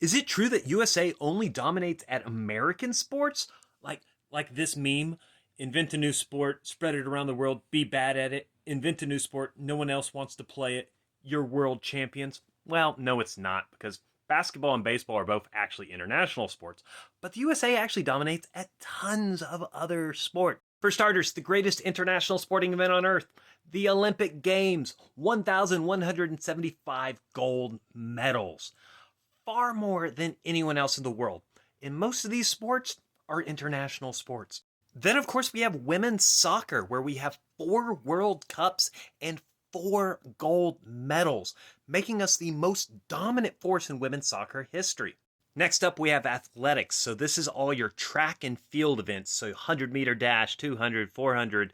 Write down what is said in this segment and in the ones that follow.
Is it true that USA only dominates at American sports? Like this meme, invent a new sport, spread it around the world, be bad at it, invent a new sport, no one else wants to play it, you're world champions. Well, no it's not, because basketball and baseball are both actually international sports, but the USA actually dominates at tons of other sports. For starters, the greatest international sporting event on earth, the Olympic Games, 1,175 gold medals, far more than anyone else in the world. And most of these sports are international sports. Then, of course, we have women's soccer, where we have 4 World Cups and 4 gold medals, making us the most dominant force in women's soccer history. Next up, we have athletics. So this is all your track and field events. So 100-meter dash, 200, 400,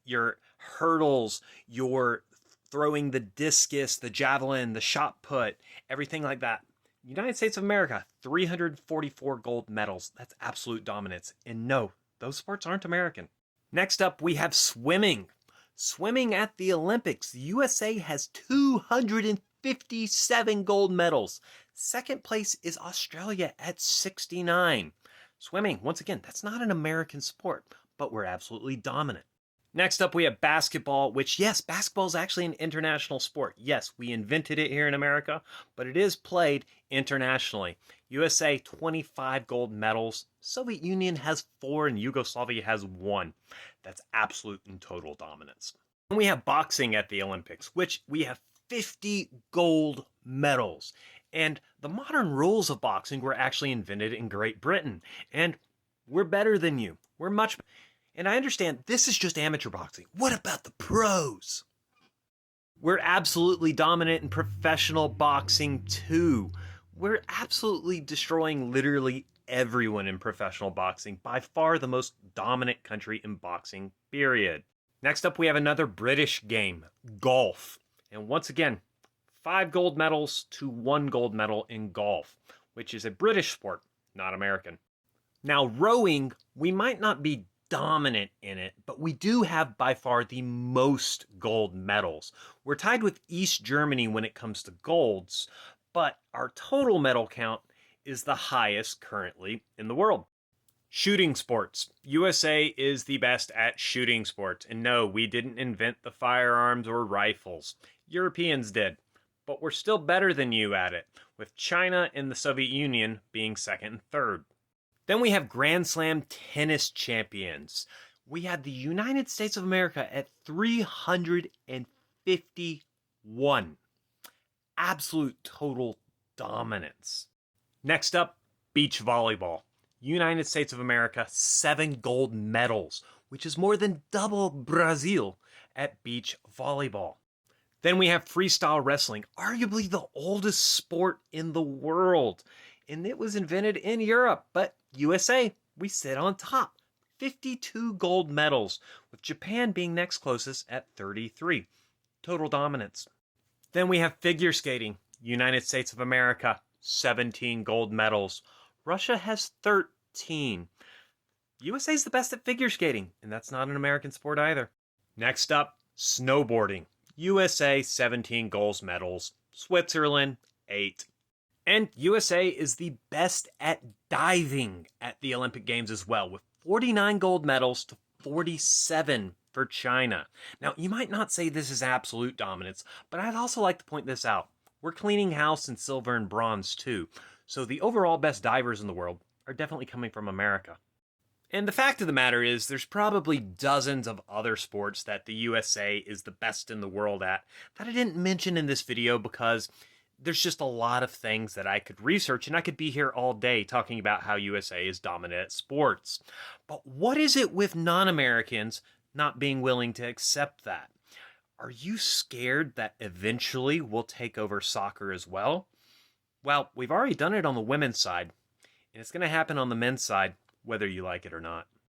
your hurdles, your throwing the discus, the javelin, the shot put, everything like that. United States of America, 344 gold medals. That's absolute dominance. And no, those sports aren't American. Next up, we have swimming. Swimming at the Olympics, the USA has 257 gold medals. Second place is Australia at 69. Swimming, once again, that's not an American sport, but we're absolutely dominant. Next up, we have basketball, which, yes, basketball is actually an international sport. Yes, we invented it here in America, but it is played internationally. USA, 25 gold medals. Soviet Union has 4 and Yugoslavia has 1. That's absolute and total dominance. And we have boxing at the Olympics, which we have 50 gold medals. And the modern rules of boxing were actually invented in Great Britain. And we're better than you. We're much better. And I understand this is just amateur boxing. What about the pros? We're absolutely dominant in professional boxing too. We're absolutely destroying literally everyone in professional boxing. By far the most dominant country in boxing, period. Next up, we have another British game, golf. And once again, 5 gold medals to 1 gold medal in golf, which is a British sport, not American. Now, rowing, we might not be dominant in it, but we do have by far the most gold medals. We're tied with East Germany when it comes to golds, but our total medal count is the highest currently in the world. Shooting sports. USA is the best at shooting sports. And no, we didn't invent the firearms or rifles. Europeans did. But we're still better than you at it, with China and the Soviet Union being second and third. Then we have Grand Slam tennis champions. We have the United States of America at 351. Absolute total dominance. Next up, beach volleyball. United States of America, 7 gold medals, which is more than double Brazil at beach volleyball. Then we have freestyle wrestling, arguably the oldest sport in the world. And it was invented in Europe, but USA, we sit on top. 52 gold medals, with Japan being next closest at 33. Total dominance. Then we have figure skating. United States of America, 17 gold medals. Russia has 13. USA is the best at figure skating, and that's not an American sport either. Next up, snowboarding. USA, 17 gold medals. Switzerland, 8. And USA is the best at diving at the Olympic Games as well, with 49 gold medals to 47 for China. Now, you might not say this is absolute dominance, but I'd also like to point this out. We're cleaning house in silver and bronze too, so the overall best divers in the world are definitely coming from America. And the fact of the matter is, there's probably dozens of other sports that the USA is the best in the world at that I didn't mention in this video because there's just a lot of things that I could research, and I could be here all day talking about how USA is dominant at sports. But what is it with non-Americans not being willing to accept that? Are you scared that eventually we'll take over soccer as well? Well, we've already done it on the women's side, and it's going to happen on the men's side, whether you like it or not.